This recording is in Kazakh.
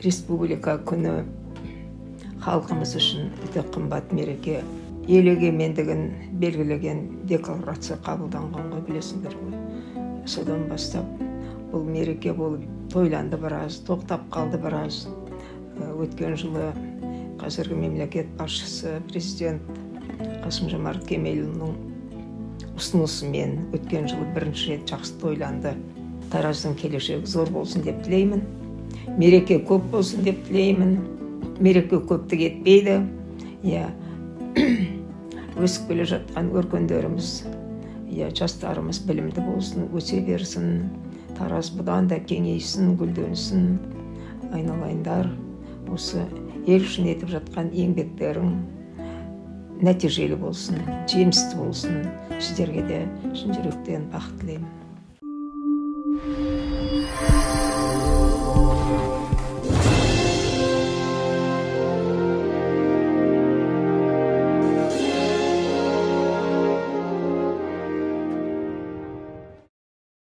Республика күні халқымыз үшін өте қымбат мереке. Ел егемендігін белгілеген декларация қабылданған ғой, білесіңдер ғой. Содан бастап бұл мереке болып тойланды біраз, тоқтап қалды біраз. Өткен жылы қазіргі мемлекет басшысы президент Қасым-Жомарт Кемелұлының ұсынысымен өткен жылы бірінші рет жақсы тойланды. Тараздың келешегі зор болсын деп тілеймін. Мереке көп болсын деп тілеймін. Мереке көптік етпейді. Өсіп келе жатқан өркендеріміз, жастарымыз білімді болсын, өсе берсін. Тараз бұдан да кеңейсін, гүлденсін. Айналайындар, осы ел үшін етіп жатқан еңбектерің нәтижелі болсын, жемісті болсын. Сіздерге де шын жүректен бақыт тілеймін.